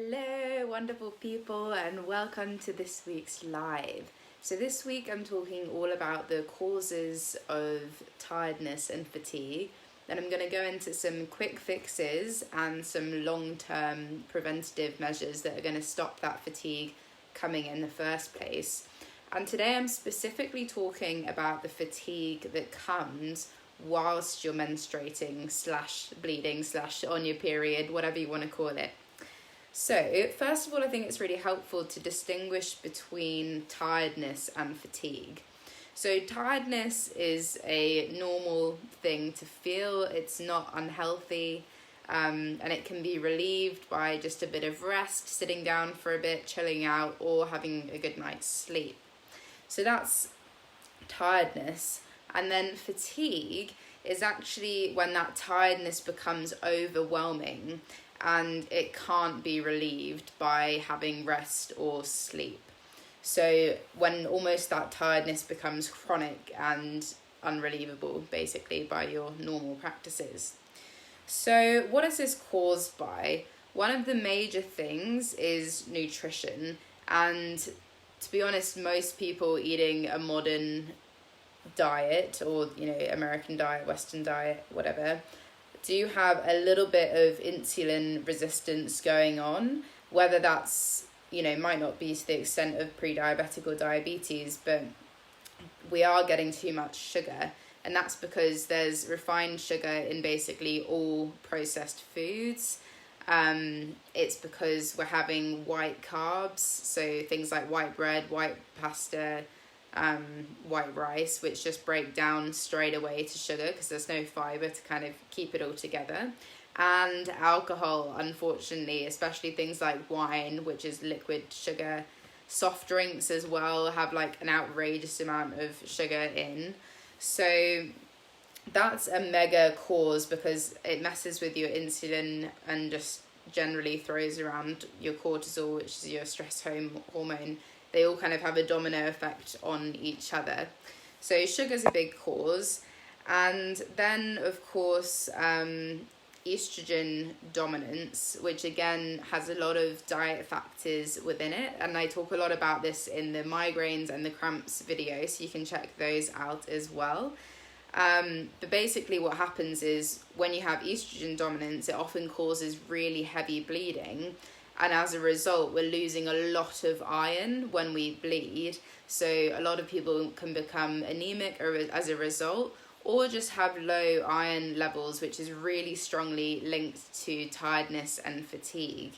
Hello, wonderful people, and welcome to this week's live. So this week I'm talking all about the causes of tiredness and fatigue. Then I'm going to go into some quick fixes and some long-term preventative measures that are going to stop that fatigue coming in the first place. And today I'm specifically talking about the fatigue that comes whilst you're menstruating / bleeding / on your period, whatever you want to call it. So, first of all, I think it's really helpful to distinguish between tiredness and fatigue. So, tiredness is a normal thing to feel. It's not unhealthy, and it can be relieved by just a bit of rest, sitting down for a bit, chilling out, or having a good night's sleep. So that's tiredness. And then fatigue is actually when that tiredness becomes overwhelming and it can't be relieved by having rest or sleep. So when almost that tiredness becomes chronic and unrelievable, basically, by your normal practices. So what is this caused by? One of the major things is nutrition. And to be honest, most people eating a modern diet or, American diet, Western diet, whatever, do have a little bit of insulin resistance going on, whether that's, might not be to the extent of pre-diabetic or diabetes, but we are getting too much sugar. And that's because there's refined sugar in basically all processed foods. It's because we're having white carbs, so things like white bread, white pasta, white rice, which just break down straight away to sugar because there's no fiber to kind of keep it all together. And alcohol, unfortunately, especially things like wine, which is liquid sugar. Soft drinks as well have like an outrageous amount of sugar in. So that's a mega cause because it messes with your insulin and just generally throws around your cortisol, which is your stress hormone. They all kind of have a domino effect on each other. So sugar's a big cause. And then, of course, estrogen dominance, which again has a lot of diet factors within it. And I talk a lot about this in the migraines and the cramps video, so you can check those out as well. But basically what happens is when you have estrogen dominance, it often causes really heavy bleeding. And as a result, we're losing a lot of iron when we bleed. So a lot of people can become anemic as a result, or just have low iron levels, which is really strongly linked to tiredness and fatigue.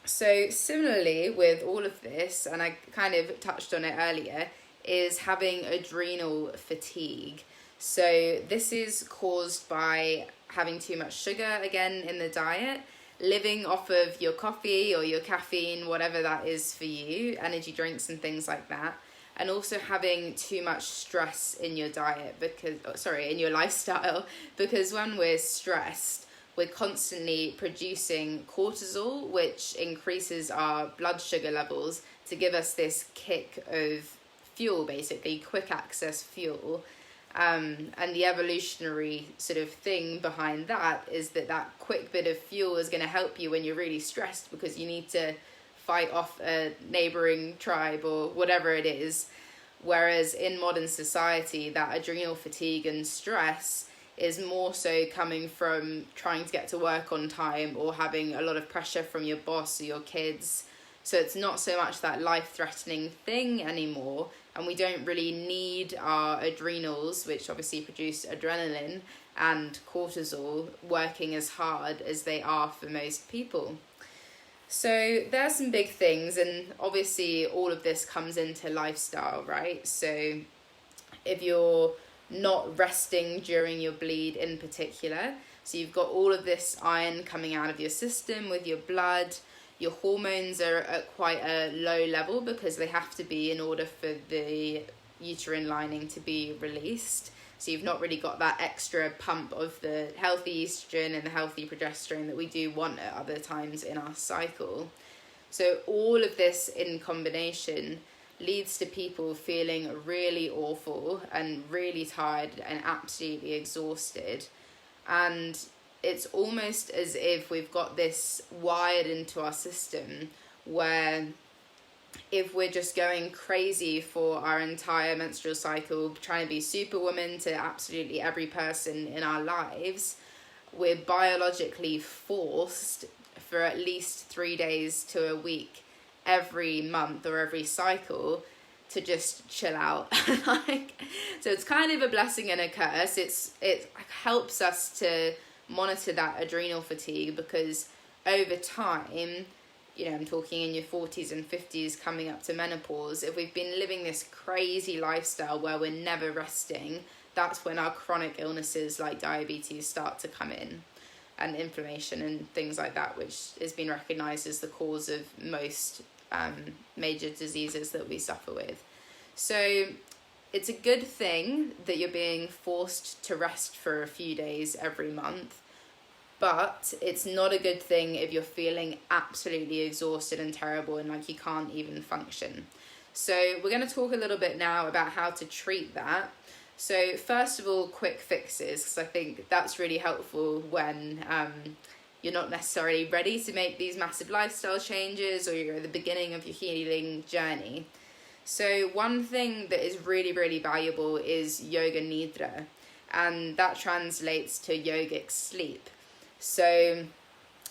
So similarly with all of this, and I kind of touched on it earlier, is having adrenal fatigue. So this is caused by having too much sugar, again, in the diet, living off of your coffee or your caffeine, whatever that is for you, energy drinks and things like that, and also having too much stress in your diet in your lifestyle, because when we're stressed, we're constantly producing cortisol, which increases our blood sugar levels to give us this kick of fuel, basically quick access fuel. And the evolutionary sort of thing behind that is that quick bit of fuel is going to help you when you're really stressed, because you need to fight off a neighboring tribe or whatever it is. Whereas in modern society, that adrenal fatigue and stress is more so coming from trying to get to work on time or having a lot of pressure from your boss or your kids. So it's not so much that life-threatening thing anymore, and we don't really need our adrenals, which obviously produce adrenaline and cortisol, working as hard as they are for most people. So there's some big things, and obviously all of this comes into lifestyle, right? So if you're not resting during your bleed in particular, so you've got all of this iron coming out of your system with your blood, your hormones are at quite a low level because they have to be in order for the uterine lining to be released. So you've not really got that extra pump of the healthy estrogen and the healthy progesterone that we do want at other times in our cycle. So all of this in combination leads to people feeling really awful and really tired and absolutely exhausted. And it's almost as if we've got this wired into our system where if we're just going crazy for our entire menstrual cycle, trying to be superwoman to absolutely every person in our lives, we're biologically forced for at least 3 days to a week every month or every cycle to just chill out. So it's kind of a blessing and a curse. It helps us to monitor that adrenal fatigue, because over time, I'm talking in your 40s and 50s coming up to menopause, if we've been living this crazy lifestyle where we're never resting, that's when our chronic illnesses like diabetes start to come in, and inflammation and things like that, which has been recognized as the cause of most major diseases that we suffer with. So it's a good thing that you're being forced to rest for a few days every month, but it's not a good thing if you're feeling absolutely exhausted and terrible and like you can't even function. So we're going to talk a little bit now about how to treat that. So first of all, quick fixes, because I think that's really helpful when you're not necessarily ready to make these massive lifestyle changes, or you're at the beginning of your healing journey. So one thing that is really, really valuable is yoga nidra, and that translates to yogic sleep. So,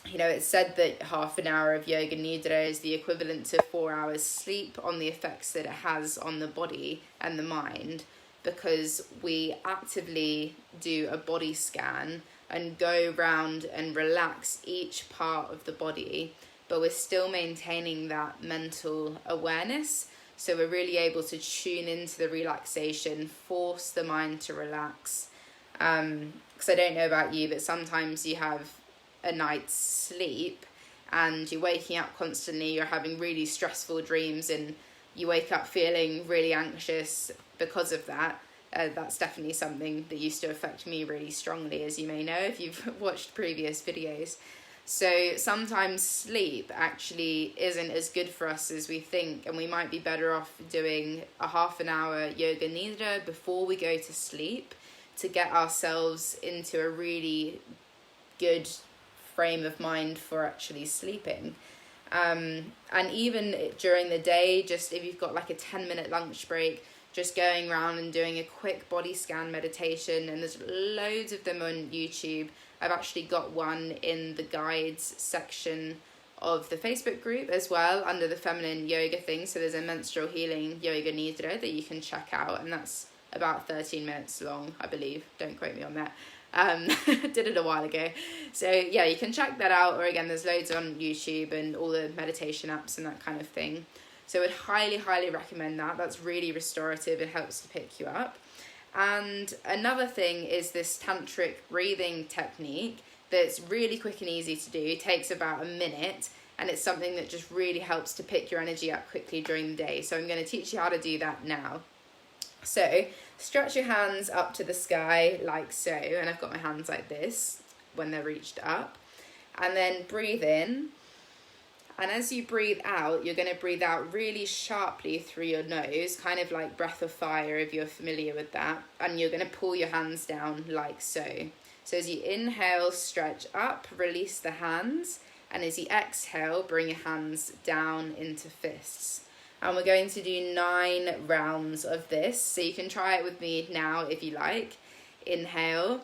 it's said that half an hour of yoga nidra is the equivalent to 4 hours sleep, on the effects that it has on the body and the mind, because we actively do a body scan and go around and relax each part of the body, but we're still maintaining that mental awareness. So we're really able to tune into the relaxation, force the mind to relax. Because I don't know about you, but sometimes you have a night's sleep and you're waking up constantly, you're having really stressful dreams, and you wake up feeling really anxious because of that. That's definitely something that used to affect me really strongly, as you may know if you've watched previous videos. So sometimes sleep actually isn't as good for us as we think, and we might be better off doing a half an hour yoga nidra before we go to sleep to get ourselves into a really good frame of mind for actually sleeping. And even during the day, just if you've got like a 10-minute lunch break, just going around and doing a quick body scan meditation, and there's loads of them on YouTube. I've actually got one in the guides section of the Facebook group as well, under the feminine yoga thing. So there's a menstrual healing yoga nidra that you can check out, and that's about 13 minutes long, I believe. Don't quote me on that. Did it a while ago. So yeah, you can check that out. Or again, there's loads on YouTube and all the meditation apps and that kind of thing. So I'd highly, highly recommend that. That's really restorative. It helps to pick you up. And another thing is this Tantric breathing technique that's really quick and easy to do. It takes about a minute, and it's something that just really helps to pick your energy up quickly during the day. So I'm going to teach you how to do that now. So stretch your hands up to the sky like so, and I've got my hands like this when they're reached up. And then breathe in. And as you breathe out, you're going to breathe out really sharply through your nose, kind of like breath of fire if you're familiar with that. And you're going to pull your hands down like so. So as you inhale, stretch up, release the hands. And as you exhale, bring your hands down into fists. And we're going to do 9 rounds of this. So you can try it with me now if you like. Inhale.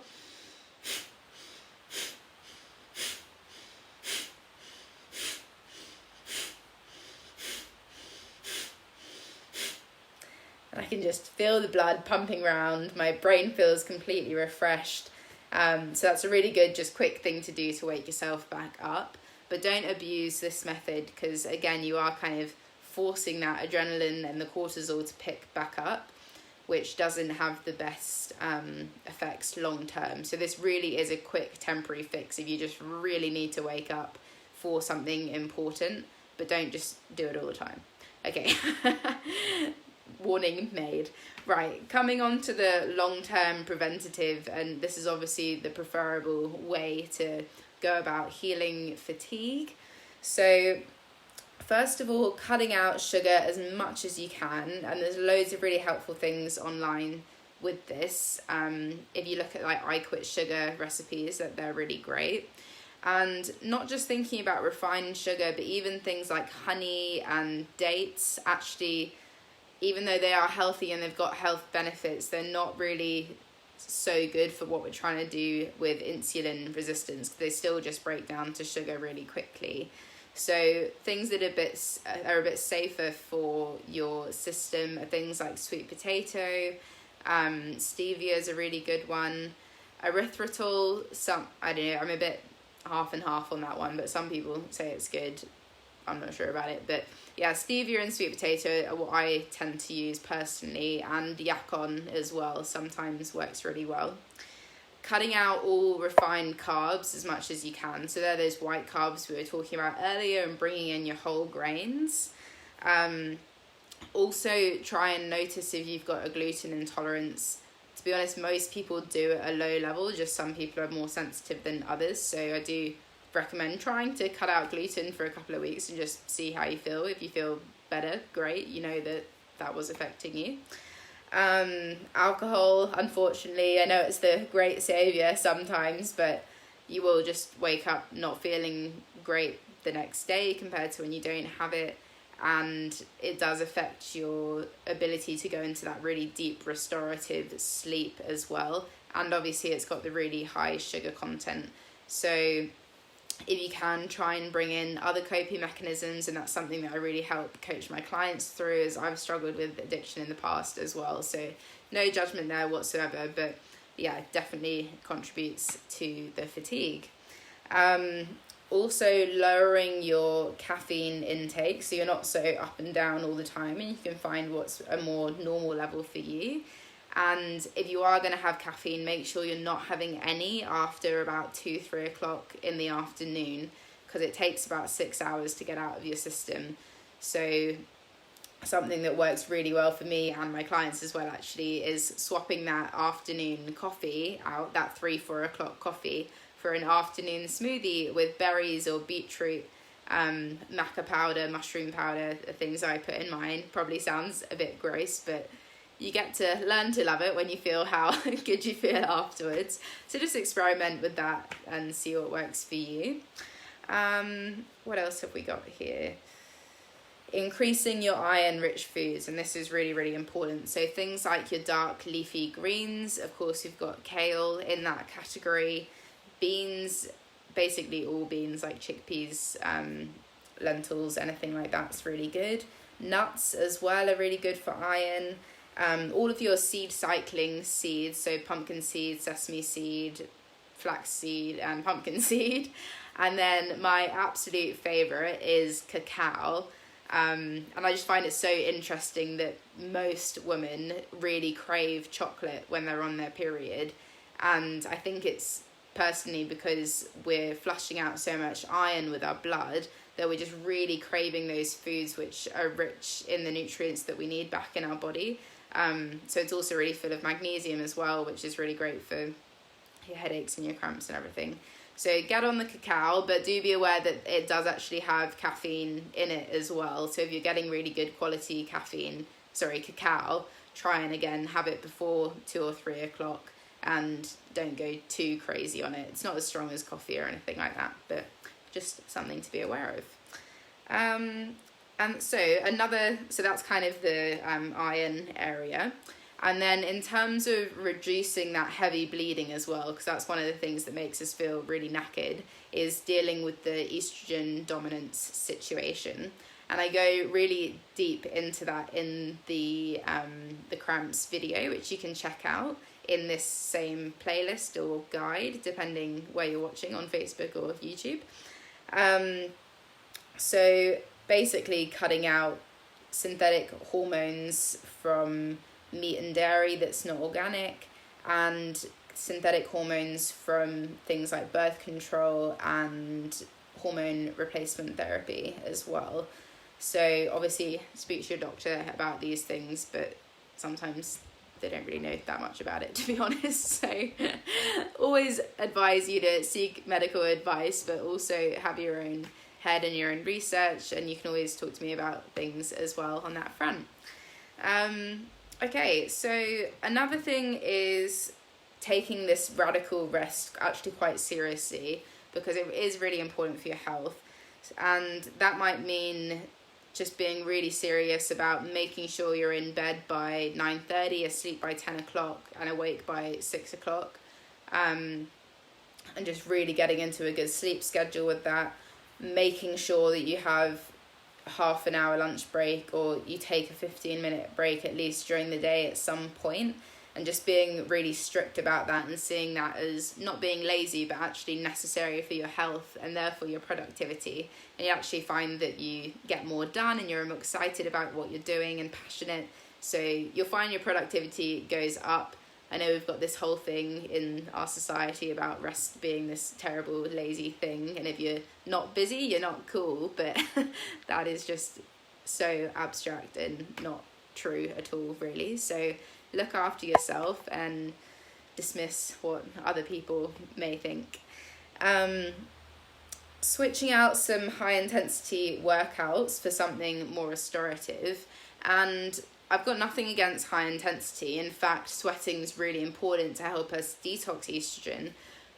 And I can just feel the blood pumping around. My brain feels completely refreshed. So that's a really good, just quick thing to do to wake yourself back up. But don't abuse this method, because again, you are kind of forcing that adrenaline and the cortisol to pick back up, which doesn't have the best effects long term. So this really is a quick temporary fix if you just really need to wake up for something important, but don't just do it all the time. Okay. Warning made. Right, coming on to the long-term preventative, and this is obviously the preferable way to go about healing fatigue. So first of all, cutting out sugar as much as you can, and there's loads of really helpful things online with this. If you look at like I Quit Sugar recipes, that they're really great. And not just thinking about refined sugar, but even things like honey and dates, actually, even though they are healthy and they've got health benefits, they're not really so good for what we're trying to do with insulin resistance. They still just break down to sugar really quickly. So things that are a bit safer for your system are things like sweet potato, stevia is a really good one. Erythritol, I don't know, I'm a bit half and half on that one, but some people say it's good. I'm not sure about it, but yeah, stevia and sweet potato are what I tend to use personally, and yacon as well sometimes works really well. Cutting out all refined carbs as much as you can, so they're those white carbs we were talking about earlier, and bringing in your whole grains. Also try and notice if you've got a gluten intolerance. To be honest, most people do at a low level, just some people are more sensitive than others. So I do recommend trying to cut out gluten for a couple of weeks and just see how you feel. If you feel better, great, you know that was affecting you. Alcohol, unfortunately, I know it's the great savior sometimes, but you will just wake up not feeling great the next day compared to when you don't have it. And it does affect your ability to go into that really deep restorative sleep as well. And obviously it's got the really high sugar content. So if you can, try and bring in other coping mechanisms, and that's something that I really help coach my clients through, as I've struggled with addiction in the past as well. So no judgment there whatsoever, but yeah, definitely contributes to the fatigue. Also lowering your caffeine intake, so you're not so up and down all the time, and you can find what's a more normal level for you. And if you are going to have caffeine, make sure you're not having any after about 2-3 o'clock in the afternoon, because it takes about 6 hours to get out of your system. So something that works really well for me and my clients as well actually is swapping that afternoon coffee out, that 3-4 o'clock coffee, for an afternoon smoothie with berries or beetroot, maca powder, mushroom powder, the things I put in mine. Probably sounds a bit gross, but you get to learn to love it when you feel how good you feel afterwards. So just experiment with that and see what works for you. What else have we got here? Increasing your iron-rich foods, and this is really, really important. So things like your dark leafy greens, of course you've got kale in that category. Beans, basically all beans like chickpeas, lentils, anything like that's really good. Nuts as well are really good for iron. All of your seed cycling seeds, so pumpkin seed, sesame seed, flax seed, and pumpkin seed. And then my absolute favorite is cacao. And I just find it so interesting that most women really crave chocolate when they're on their period. And I think it's personally because we're flushing out so much iron with our blood that we're just really craving those foods which are rich in the nutrients that we need back in our body. So it's also really full of magnesium as well, which is really great for your headaches and your cramps and everything. So get on the cacao, but do be aware that it does actually have caffeine in it as well. So if you're getting really good quality cacao, try and again have it before 2 or 3 o'clock and don't go too crazy on it. It's not as strong as coffee or anything like that, but just something to be aware of. And so that's kind of the iron area. And then in terms of reducing that heavy bleeding as well, because that's one of the things that makes us feel really knackered, is dealing with the estrogen dominance situation. And I go really deep into that in the cramps video, which you can check out in this same playlist or guide, depending where you're watching, on Facebook or YouTube. So basically cutting out synthetic hormones from meat and dairy that's not organic, and synthetic hormones from things like birth control and hormone replacement therapy as well. So obviously speak to your doctor about these things, but sometimes they don't really know that much about it, to be honest. So always advise you to seek medical advice, but also have your own head and your own research, and you can always talk to me about things as well on that front. Okay, so another thing is taking this radical rest actually quite seriously, because it is really important for your health. And that might mean just being really serious about making sure you're in bed by 9:30, asleep by 10 o'clock, and awake by 6 o'clock. And just really getting into a good sleep schedule with that. Making sure that you have half an hour lunch break, or you take a 15-minute break at least during the day at some point, and just being really strict about that and seeing that as not being lazy but actually necessary for your health and therefore your productivity. And you actually find that you get more done and you're more excited about what you're doing and passionate, so you'll find your productivity goes up. I know we've got this whole thing in our society about rest being this terrible lazy thing, and if you're not busy you're not cool, but that is just so abstract and not true at all, really. So look after yourself and dismiss what other people may think. Switching out some high intensity workouts for something more restorative. And I've got nothing against high intensity. In fact, sweating is really important to help us detox estrogen.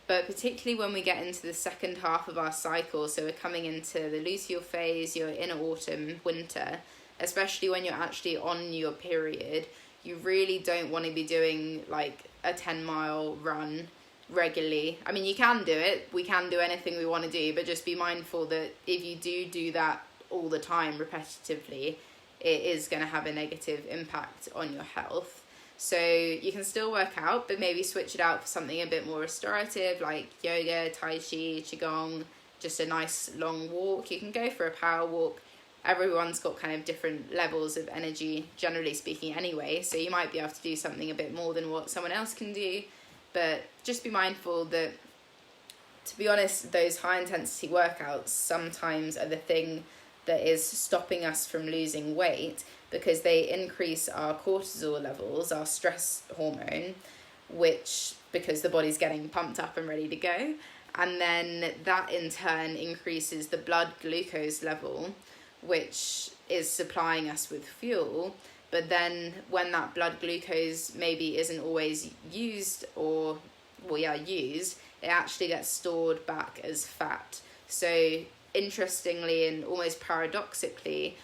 But particularly when we get into the second half of our cycle, so we're coming into the luteal phase, you're in autumn, winter, especially when you're actually on your period, you really don't want to be doing like a 10-mile run regularly. I mean, you can do it. We can do anything we want to do, but just be mindful that if you do that all the time repetitively, it is going to have a negative impact on your health. So you can still work out, but maybe switch it out for something a bit more restorative, like yoga, tai chi, qigong, just a nice long walk. You can go for a power walk. Everyone's got kind of different levels of energy, generally speaking anyway, so you might be able to do something a bit more than what someone else can do. But just be mindful that, to be honest, those high intensity workouts sometimes are the thing that is stopping us from losing weight, because they increase our cortisol levels, our stress hormone, which, because the body's getting pumped up and ready to go, and then that in turn increases the blood glucose level, which is supplying us with fuel. But then when that blood glucose maybe isn't always used, used, it actually gets stored back as fat. So interestingly and almost paradoxically,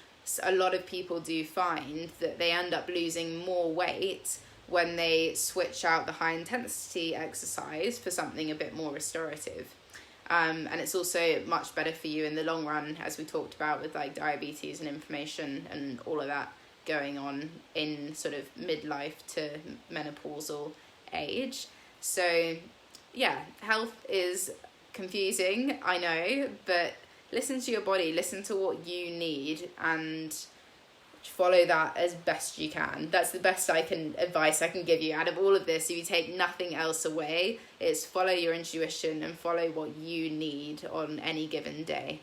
a lot of people do find that they end up losing more weight when they switch out the high intensity exercise for something a bit more restorative. And it's also much better for you in the long run, as we talked about with like diabetes and inflammation and all of that going on in sort of midlife to menopausal age. So yeah, health is confusing, I know, but listen to your body, listen to what you need, and follow that as best you can. That's the best advice I can give you out of all of this. If you take nothing else away, it's follow your intuition and follow what you need on any given day.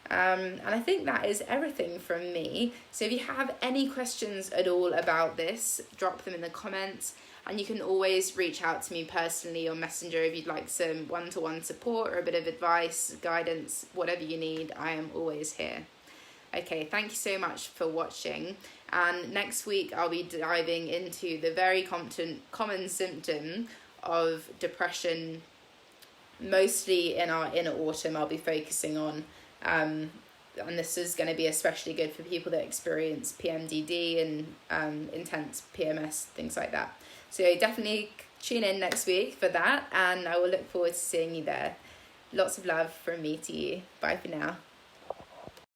And I think that is everything from me. So if you have any questions at all about this, drop them in the comments. And you can always reach out to me personally on Messenger if you'd like some one-to-one support or a bit of advice, guidance, whatever you need. I am always here. Okay, thank you so much for watching. And next week I'll be diving into the very common symptom of depression, mostly in our inner autumn. I'll be focusing on, and this is going to be especially good for people that experience PMDD and intense PMS, things like that. So definitely tune in next week for that, and I will look forward to seeing you there. Lots of love from me to you. Bye for now.